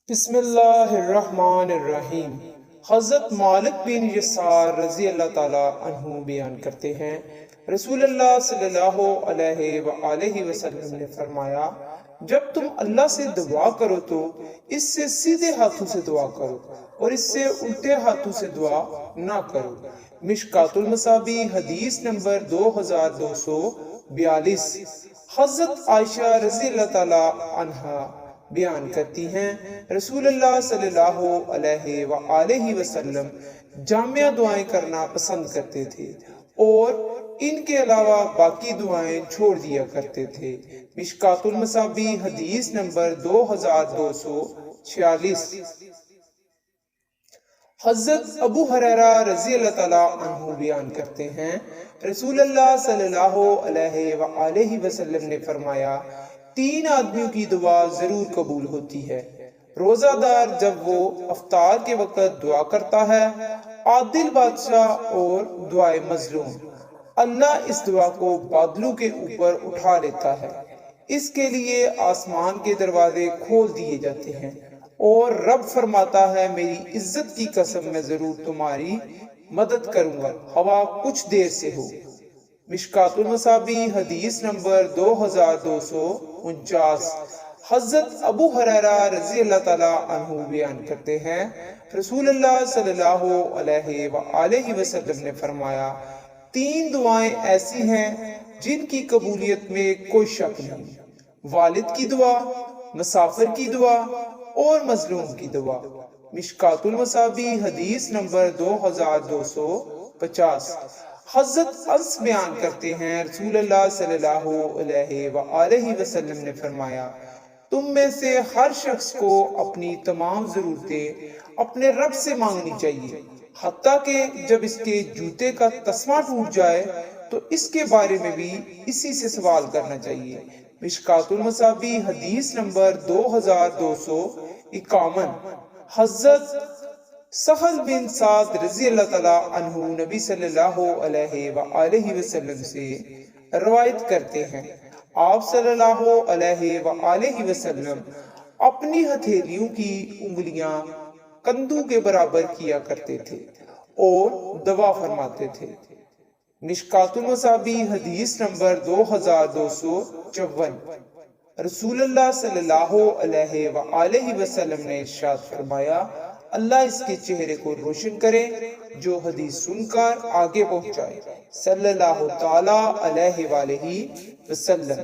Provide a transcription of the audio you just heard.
بسم اللہ الرحمن الرحیم۔ حضرت مالک بن یسار رضی اللہ تعالیٰ عنہ بیان کرتے ہیں، رسول اللہ صلی اللہ علیہ وآلہ وسلم نے فرمایا، جب تم اللہ سے دعا کرو تو اس سے سیدھے ہاتھوں سے دعا کرو اور اس سے الٹے ہاتھوں سے دعا نہ کرو۔ مشکات المصابیح حدیث نمبر 2242۔ حضرت عائشہ رضی اللہ تعالیٰ عنہا بیان کرتی ہیں، رسول اللہ صلی اللہ علیہ وآلہ وسلم جامعہ دعائیں کرنا پسند کرتے تھے اور ان کے علاوہ باقی دعائیں چھوڑ دیا کرتے تھے۔ مشکات المصابیح حدیث نمبر 2246۔ حضرت ابو ہریرہ رضی اللہ تعالیٰ عنہ بیان کرتے ہیں، رسول اللہ صلی اللہ علیہ وآلہ وسلم نے فرمایا، 3 آدمیوں کی دعا ضرور قبول ہوتی ہے، روزہ دار جب وہ افطار کے وقت دعا کرتا ہے، عادل بادشاہ اور دعائے مظلوم۔ اللہ اس دعا کو بادلوں کے اوپر اٹھا لیتا ہے، اس کے لیے آسمان کے دروازے کھول دیے جاتے ہیں اور رب فرماتا ہے، میری عزت کی قسم میں ضرور تمہاری مدد کروں گا، ہوا کچھ دیر سے ہو۔ مشکات المصابیح حدیث نمبر 2249۔ حضرت ابو ہریرہ رضی اللہ تعالیٰ عنہ بیان کرتے ہیں، رسول اللہ صلی اللہ علیہ وآلہ وسلم نے فرمایا، 3 دعائیں ایسی ہیں جن کی قبولیت میں کوئی شک نہیں، والد کی دعا، مسافر کی دعا اور مظلوم کی دعا۔ مشکات المصابیح حدیث نمبر 2250۔ حضرت انس بیان کرتے ہیں، رسول اللہ صلی اللہ علیہ وآلہ وسلم نے فرمایا، تم میں سے ہر شخص کو اپنی تمام ضرورتیں اپنے رب سے مانگنی چاہیے، حتیٰ کہ جب اس کے جوتے کا تسمہ ٹوٹ جائے تو اس کے بارے میں بھی اسی سے سوال کرنا چاہیے۔ مشکات المصابیح حدیث نمبر 2251۔ حضرت سہل بن سعد رضی اللہ تعالیٰ عنہ نبی صلی اللہ علیہ وآلہ وسلم سے روایت کرتے ہیں، آپ صلی اللہ علیہ وآلہ وسلم اپنی ہتھیلیوں کی انگلیاں کندھوں کے برابر کیا کرتے تھے اور دعا فرماتے تھے۔ مشکات المصابیح حدیث نمبر 2254۔ رسول اللہ صلی اللہ علیہ وآلہ وسلم نے ارشاد فرمایا، اللہ اس کے چہرے کو روشن کرے جو حدیث سن کر آگے پہنچائے، صلی اللہ تعالی علیہ وآلہ وسلم۔